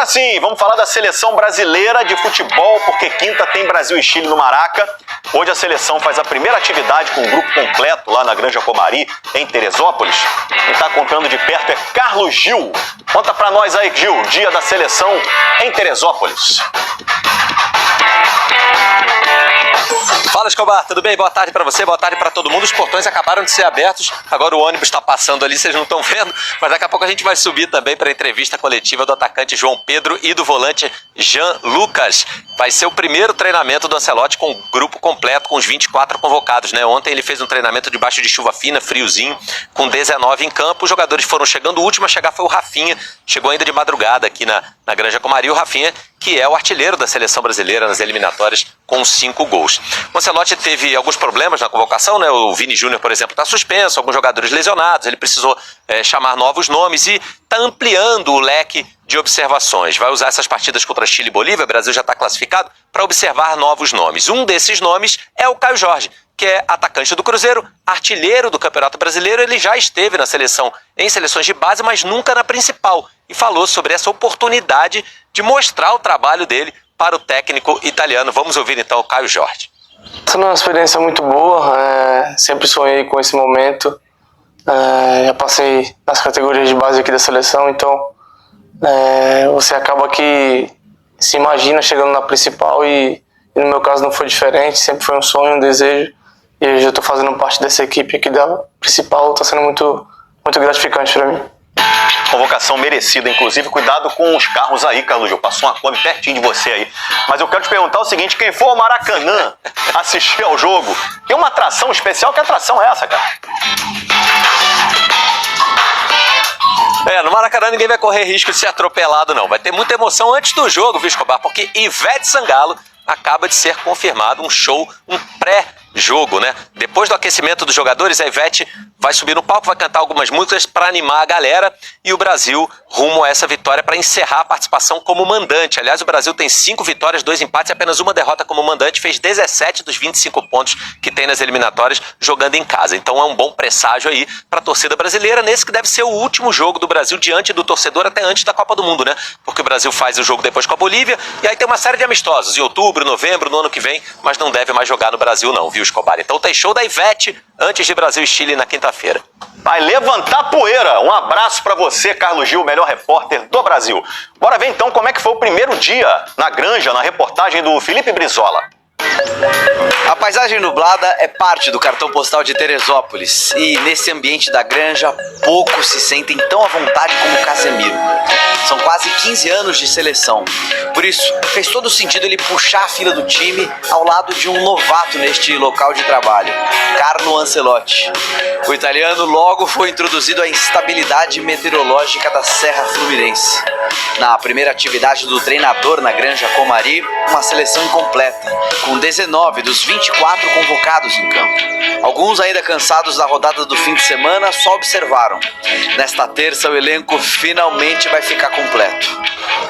Agora sim, vamos falar da seleção brasileira de futebol, porque quinta tem Brasil e Chile no Maraca. Hoje a seleção faz a primeira atividade com o grupo completo lá na Granja Comari, em Teresópolis. Quem está acompanhando de perto é Carlos Gil. Conta pra nós aí, Gil, dia da seleção em Teresópolis. Fala, Escobar, tudo bem? Boa tarde pra você, boa tarde pra todo mundo. Os portões acabaram de ser abertos, agora o ônibus tá passando ali, vocês não estão vendo, mas daqui a pouco a gente vai subir também pra entrevista coletiva do atacante João Pedro e do volante Jean Lucas. Vai ser o primeiro treinamento do Ancelotti com o grupo completo, com os 24 convocados, né? Ontem ele fez um treinamento debaixo de chuva fina, friozinho, com 19 em campo. Os jogadores foram chegando, o último a chegar foi o Rafinha, chegou ainda de madrugada aqui na Granja Comari. O Rafinha, que é o artilheiro da seleção brasileira nas eliminatórias, com 5 gols. O Ancelotti teve alguns problemas na convocação, né? O Vini Júnior, por exemplo, está suspenso, alguns jogadores lesionados, ele precisou chamar novos nomes e está ampliando o leque de observações. Vai usar essas partidas contra Chile e Bolívia, o Brasil já está classificado, para observar novos nomes. Um desses nomes é o Caio Jorge, que é atacante do Cruzeiro, artilheiro do Campeonato Brasileiro. Ele já esteve na seleção, em seleções de base, mas nunca na principal, e falou sobre essa oportunidade de mostrar o trabalho dele para o técnico italiano. Vamos ouvir então o Caio Jorge. Essa é uma experiência muito boa, sempre sonhei com esse momento, já passei nas categorias de base aqui da seleção, então você acaba que se imagina chegando na principal e no meu caso não foi diferente, sempre foi um sonho, um desejo, e hoje eu estou fazendo parte dessa equipe aqui da principal, está sendo muito, muito gratificante para mim. Convocação merecida, inclusive. Cuidado com os carros aí, Carlos Gil. Passou uma Kombi pertinho de você aí. Mas eu quero te perguntar o seguinte: quem for ao Maracanã assistir ao jogo, tem uma atração especial? Que atração é essa, cara? No Maracanã ninguém vai correr risco de ser atropelado, não. Vai ter muita emoção antes do jogo, viu, Escobar? Porque Ivete Sangalo acaba de ser confirmado um show, um pré-jogo, né? Depois do aquecimento dos jogadores, a Ivete vai subir no palco, vai cantar algumas músicas para animar a galera, e o Brasil rumo a essa vitória para encerrar a participação como mandante. Aliás, o Brasil tem 5 vitórias, 2 empates e apenas uma derrota como mandante, fez 17 dos 25 pontos que tem nas eliminatórias jogando em casa. Então é um bom presságio aí para a torcida brasileira, nesse que deve ser o último jogo do Brasil diante do torcedor até antes da Copa do Mundo, né? Porque o Brasil faz o jogo depois com a Bolívia, e aí tem uma série de amistosos em outubro, novembro, no ano que vem, mas não deve mais jogar no Brasil não, viu, Escobar? Então tem show da Ivete antes de Brasil e Chile na quinta-feira. Vai levantar poeira. Um abraço pra você, Carlos Gil, o melhor repórter do Brasil. Bora ver então como é que foi o primeiro dia na Granja, na reportagem do Felipe Brizola. A paisagem nublada é parte do cartão postal de Teresópolis, e nesse ambiente da Granja, poucos se sentem tão à vontade como Casemiro. São quase 15 anos de seleção, por isso fez todo sentido ele puxar a fila do time ao lado de um novato neste local de trabalho, Carlo Ancelotti. O italiano logo foi introduzido à instabilidade meteorológica da Serra Fluminense. Na primeira atividade do treinador na Granja Comari, uma seleção incompleta, com 19 dos 24 convocados em campo. Alguns ainda cansados da rodada do fim de semana só observaram. Nesta terça o elenco finalmente vai ficar completo.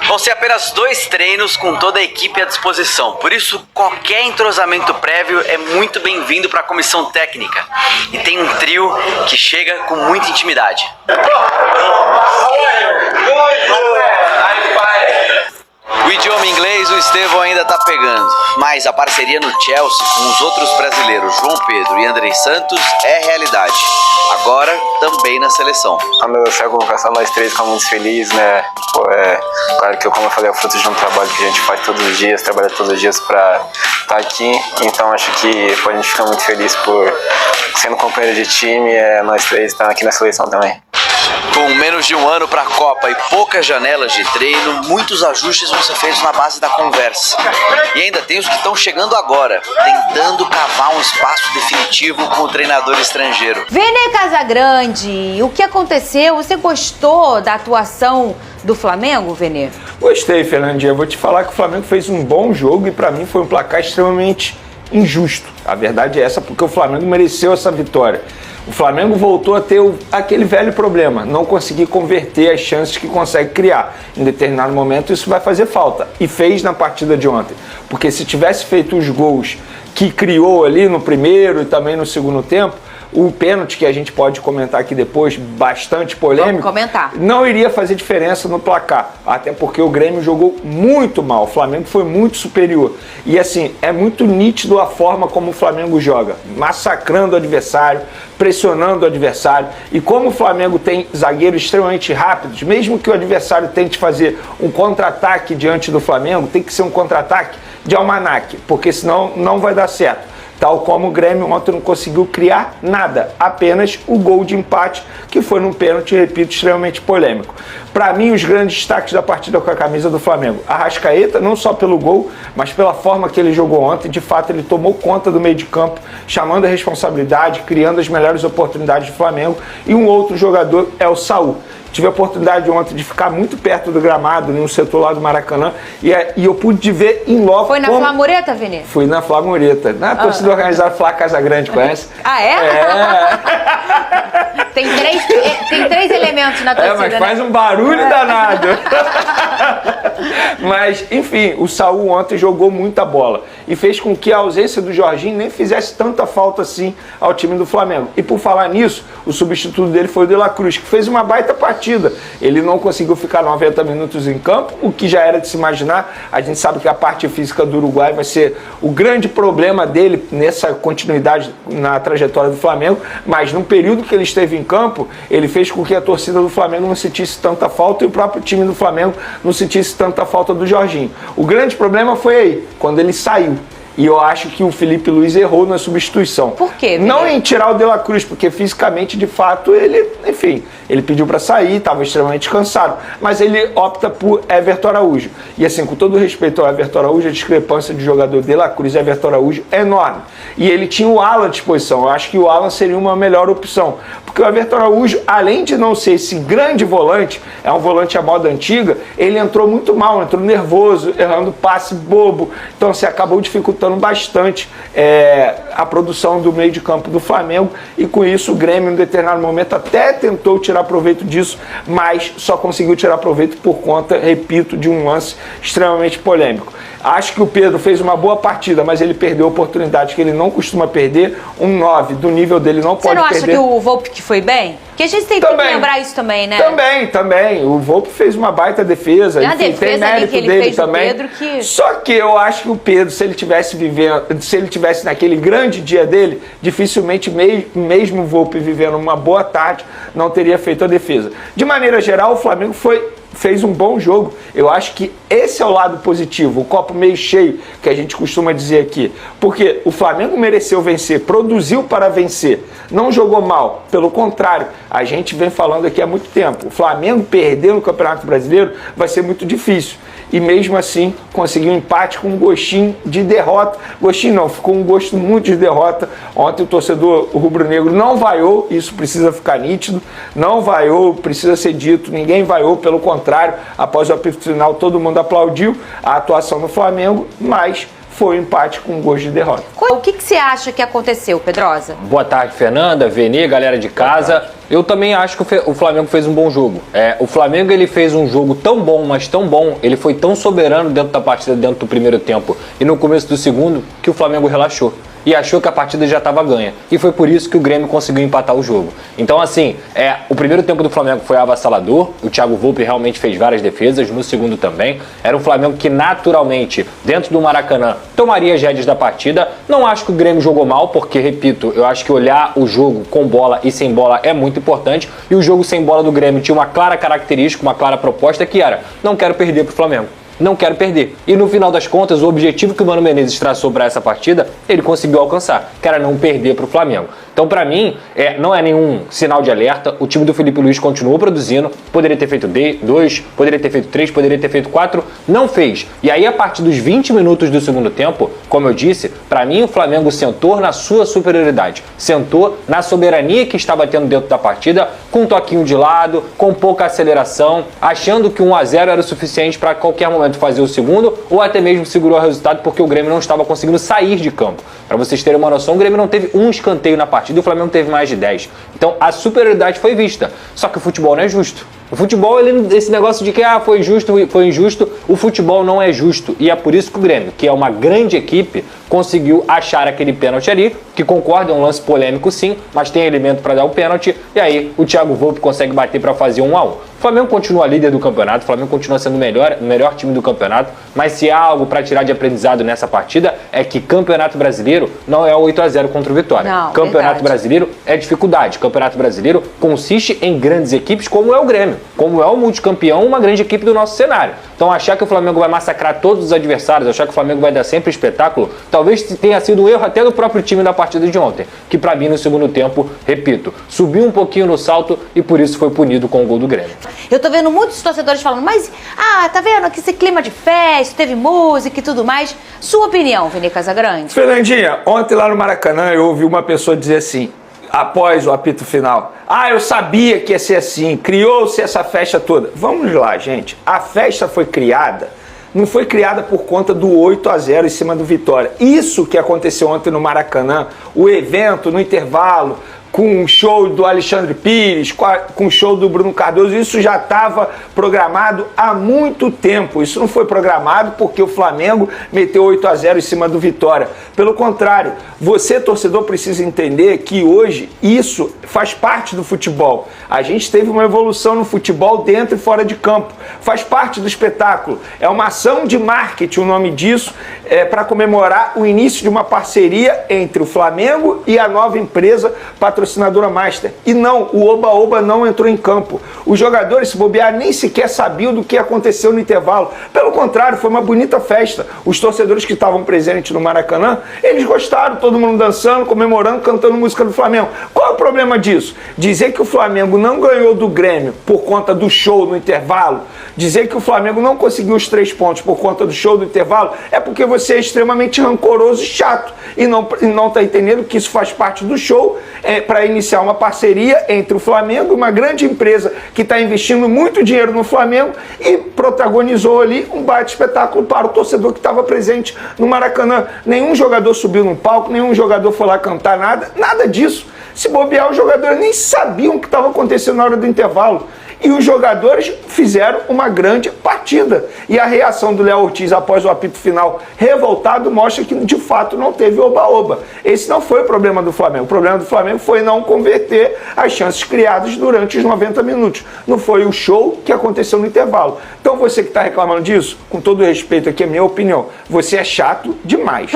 Vão ser apenas 2 treinos com toda a equipe à disposição, por isso qualquer entrosamento prévio é muito bem-vindo para a comissão técnica. E tem um trio que chega com muita intimidade. O idioma inglês o Estevão ainda tá pegando, mas a parceria no Chelsea com os outros brasileiros João Pedro e Andrei Santos é realidade. Agora também na seleção. Quando eu saio a convocação, nós 3 ficamos muito felizes, né? Claro que, como eu falei, é o fruto de um trabalho que a gente faz todos os dias, trabalha todos os dias para estar aqui. Então acho que a gente fica muito feliz por sendo companheiro de time, nós 3 estar aqui na seleção também. Com menos de um ano para a Copa e poucas janelas de treino, muitos ajustes vão ser feitos na base da conversa. E ainda tem os que estão chegando agora, tentando cavar um espaço definitivo com o treinador estrangeiro. Vene Casagrande, o que aconteceu? Você gostou da atuação do Flamengo, Vene? Gostei, Fernandinha. Vou te falar que o Flamengo fez um bom jogo e para mim foi um placar extremamente injusto. A verdade é essa, porque o Flamengo mereceu essa vitória. O Flamengo voltou a ter aquele velho problema, não conseguir converter as chances que consegue criar. Em determinado momento isso vai fazer falta, e fez na partida de ontem. Porque se tivesse feito os gols que criou ali no primeiro e também no segundo tempo, o pênalti, que a gente pode comentar aqui depois, bastante polêmico, Vamos comentar. não iria fazer diferença no placar, até porque o Grêmio jogou muito mal, o Flamengo foi muito superior. E assim, é muito nítido a forma como o Flamengo joga, massacrando o adversário, pressionando o adversário. E como o Flamengo tem zagueiros extremamente rápidos, mesmo que o adversário tente fazer um contra-ataque diante do Flamengo, tem que ser um contra-ataque de almanaque, porque senão não vai dar certo. Tal como o Grêmio ontem não conseguiu criar nada, apenas o gol de empate, que foi num pênalti, repito, extremamente polêmico. Para mim, os grandes destaques da partida com a camisa do Flamengo. Arrascaeta, não só pelo gol, mas pela forma que ele jogou ontem. De fato, ele tomou conta do meio de campo, chamando a responsabilidade, criando as melhores oportunidades do Flamengo. E um outro jogador é o Saúl. Tive a oportunidade ontem de ficar muito perto do gramado, no setor lá do Maracanã, e eu pude ver em loco. Foi na Flamureta, Vini? Fui na Flamureta. Na torcida organizada Flá Casa Grande, conhece? Ah, é? É. Tem três elementos na torcida, Mas né? faz um barulho danado. Mas, enfim, o Saúl ontem jogou muita bola e fez com que a ausência do Jorginho nem fizesse tanta falta assim ao time do Flamengo. E por falar nisso, o substituto dele foi o De La Cruz, que fez uma baita partida. Ele não conseguiu ficar 90 minutos em campo, o que já era de se imaginar. A gente sabe que a parte física do Uruguai vai ser o grande problema dele nessa continuidade na trajetória do Flamengo, mas no período que ele esteve em campo, ele fez com que a torcida do Flamengo não sentisse tanta falta e o próprio time do Flamengo não sentisse tanta falta do Jorginho. O grande problema foi aí, quando ele saiu. E eu acho que o Felipe Luiz errou na substituição. Por quê, Vini? Não em tirar o De La Cruz, porque fisicamente, de fato, ele pediu para sair, estava extremamente cansado. Mas ele opta por Everton Araújo. E assim, com todo respeito ao Everton Araújo, a discrepância de jogador De La Cruz e Everton Araújo é enorme. E ele tinha o Alan à disposição. Eu acho que o Alan seria uma melhor opção. Porque o Everton Araújo, além de não ser esse grande volante, é um volante à moda antiga, ele entrou muito mal, entrou nervoso, errando passe bobo. Então, assim, acabou dificultando bastante a produção do meio de campo do Flamengo, e com isso o Grêmio em determinado momento até tentou tirar proveito disso, mas só conseguiu tirar proveito por conta, repito, de um lance extremamente polêmico. Acho que o Pedro fez uma boa partida, mas ele perdeu oportunidades que ele não costuma perder. Um 9 do nível dele não pode perder. Você não acha que o Volpi que foi bem? Porque a gente tem que lembrar isso também, né? Também. O Volpi fez uma baita defesa. A defesa tem mérito que ele dele fez também. do Pedro que... Só que eu acho que o Pedro, se ele tivesse naquele grande dia dele, dificilmente, mesmo o Volpi vivendo uma boa tarde, não teria feito a defesa. De maneira geral, o Flamengo fez um bom jogo. Eu acho que esse é o lado positivo, o copo meio cheio, que a gente costuma dizer aqui. Porque o Flamengo mereceu vencer, produziu para vencer, não jogou mal. Pelo contrário, a gente vem falando aqui há muito tempo. O Flamengo perder no Campeonato Brasileiro vai ser muito difícil. E mesmo assim, conseguiu um empate com um gostinho de derrota. Gostinho não, ficou um gosto muito de derrota. Ontem o torcedor rubro-negro não vaiou, isso precisa ficar nítido. Não vaiou, precisa ser dito, ninguém vaiou, pelo contrário, após o apito final todo mundo aplaudiu a atuação do Flamengo, mas foi um empate com um gosto de derrota. O que você acha que aconteceu, Pedrosa? Boa tarde, Fernanda, Veni, galera de casa. Eu também acho que o Flamengo fez um bom jogo. O Flamengo ele fez um jogo tão bom, mas tão bom, ele foi tão soberano dentro da partida, dentro do primeiro tempo e no começo do segundo, que o Flamengo relaxou e achou que a partida já estava ganha. E foi por isso que o Grêmio conseguiu empatar o jogo. Então, assim, o primeiro tempo do Flamengo foi avassalador, o Thiago Volpi realmente fez várias defesas, no segundo também. Era um Flamengo que naturalmente, dentro do Maracanã, tomaria as rédeas da partida. Não acho que o Grêmio jogou mal, porque, repito, eu acho que olhar o jogo com bola e sem bola é muito importante. E o jogo sem bola do Grêmio tinha uma clara característica, uma clara proposta, que era: não quero perder pro Flamengo. Não quero perder. E no final das contas, o objetivo que o Mano Menezes traçou para essa partida, ele conseguiu alcançar, que era não perder para o Flamengo. Então, para mim, não é nenhum sinal de alerta. O time do Felipe Luiz continuou produzindo. Poderia ter feito 2, poderia ter feito 3, poderia ter feito 4. Não fez. E aí, a partir dos 20 minutos do segundo tempo, como eu disse, para mim o Flamengo sentou na sua superioridade. Sentou na soberania que estava tendo dentro da partida, com um toquinho de lado, com pouca aceleração, achando que 1-0 era o suficiente para qualquer momento fazer o segundo, ou até mesmo segurou o resultado porque o Grêmio não estava conseguindo sair de campo. Para vocês terem uma noção, o Grêmio não teve um escanteio na partida e o Flamengo teve mais de 10. Então a superioridade foi vista. Só que o futebol não é justo. O futebol, esse negócio de que foi justo, foi injusto, o futebol não é justo. E é por isso que o Grêmio, que é uma grande equipe, conseguiu achar aquele pênalti ali, que concordo, é um lance polêmico sim, mas tem elemento para dar o pênalti, e aí o Thiago Volpi consegue bater para fazer 1-1. O Flamengo continua líder do campeonato, o Flamengo continua sendo o melhor time do campeonato, mas se há algo para tirar de aprendizado nessa partida é que Campeonato Brasileiro não é 8-0 contra o Vitória. Não, Campeonato Brasileiro é dificuldade. Campeonato Brasileiro consiste em grandes equipes, como é o Grêmio, como é o multicampeão, uma grande equipe do nosso cenário. Então achar que o Flamengo vai massacrar todos os adversários, achar que o Flamengo vai dar sempre espetáculo, talvez tenha sido um erro até do próprio time da partida de ontem, que para mim no segundo tempo, repito, subiu um pouquinho no salto e por isso foi punido com o gol do Grêmio. Eu tô vendo muitos torcedores falando, mas, tá vendo que esse clima de festa, teve música e tudo mais. Sua opinião, Vini Casagrande? Fernandinha, ontem lá no Maracanã eu ouvi uma pessoa dizer assim, após o apito final, eu sabia que ia ser assim, criou-se essa festa toda. Vamos lá, gente, a festa foi criada, não foi criada por conta do 8-0 em cima do Vitória. Isso que aconteceu ontem no Maracanã, o evento no intervalo, com o show do Alexandre Pires, com o show do Bruno Cardoso, isso já estava programado há muito tempo. Isso não foi programado porque o Flamengo meteu 8-0 em cima do Vitória. Pelo contrário, você, torcedor, precisa entender que hoje isso faz parte do futebol. A gente teve uma evolução no futebol dentro e fora de campo. Faz parte do espetáculo. É uma ação de marketing, o nome disso, para comemorar o início de uma parceria entre o Flamengo e a nova empresa patrocinadora Master. E não, o Oba-Oba não entrou em campo. Os jogadores, se bobear, nem sequer sabiam do que aconteceu no intervalo. Pelo contrário, foi uma bonita festa. Os torcedores que estavam presentes no Maracanã, eles gostaram, todo mundo dançando, comemorando, cantando música do Flamengo. Qual é o problema disso? Dizer que o Flamengo não ganhou do Grêmio por conta do show no intervalo, dizer que o Flamengo não conseguiu os 3 pontos por conta do show do intervalo, é porque você é extremamente rancoroso e chato. E não está entendendo que isso faz parte do show, para iniciar uma parceria entre o Flamengo e uma grande empresa que está investindo muito dinheiro no Flamengo e protagonizou ali um baita espetáculo para o torcedor que estava presente no Maracanã. Nenhum jogador subiu no palco, nenhum jogador foi lá cantar nada disso. Se bobear, os jogadores nem sabiam o que estava acontecendo na hora do intervalo. E os jogadores fizeram uma grande partida. E a reação do Léo Ortiz após o apito final revoltado mostra que de fato não teve oba-oba. Esse não foi o problema do Flamengo. O problema do Flamengo foi não converter as chances criadas durante os 90 minutos. Não foi o show que aconteceu no intervalo. Então você que está reclamando disso, com todo respeito aqui, é minha opinião, você é chato demais.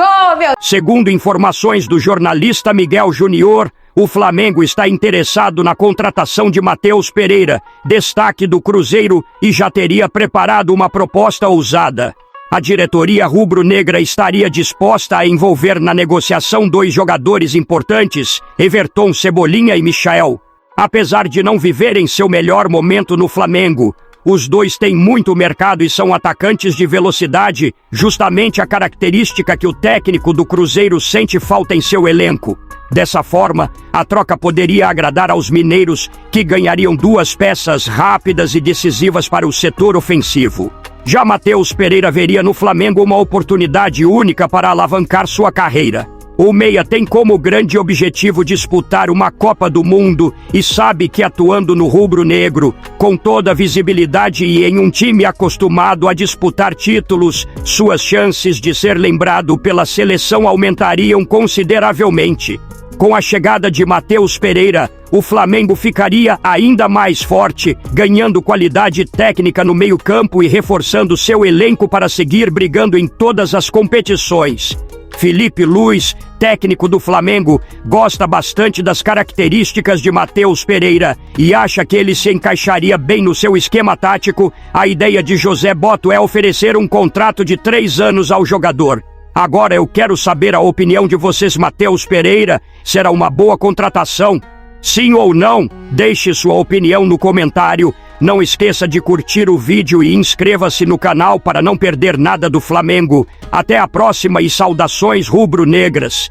Segundo informações do jornalista Miguel Júnior, o Flamengo está interessado na contratação de Matheus Pereira, destaque do Cruzeiro, e já teria preparado uma proposta ousada. A diretoria rubro-negra estaria disposta a envolver na negociação 2 jogadores importantes, Everton Cebolinha e Michael. Apesar de não viverem seu melhor momento no Flamengo, os dois têm muito mercado e são atacantes de velocidade, justamente a característica que o técnico do Cruzeiro sente falta em seu elenco. Dessa forma, a troca poderia agradar aos mineiros, que ganhariam 2 peças rápidas e decisivas para o setor ofensivo. Já Matheus Pereira veria no Flamengo uma oportunidade única para alavancar sua carreira. O meia tem como grande objetivo disputar uma Copa do Mundo e sabe que atuando no rubro-negro, com toda a visibilidade e em um time acostumado a disputar títulos, suas chances de ser lembrado pela seleção aumentariam consideravelmente. Com a chegada de Matheus Pereira, o Flamengo ficaria ainda mais forte, ganhando qualidade técnica no meio-campo e reforçando seu elenco para seguir brigando em todas as competições. Felipe Luiz, técnico do Flamengo, gosta bastante das características de Matheus Pereira e acha que ele se encaixaria bem no seu esquema tático. A ideia de José Botto é oferecer um contrato de 3 anos ao jogador. Agora eu quero saber a opinião de vocês. Matheus Pereira será uma boa contratação? Sim ou não? Deixe sua opinião no comentário. Não esqueça de curtir o vídeo e inscreva-se no canal para não perder nada do Flamengo. Até a próxima e saudações rubro-negras.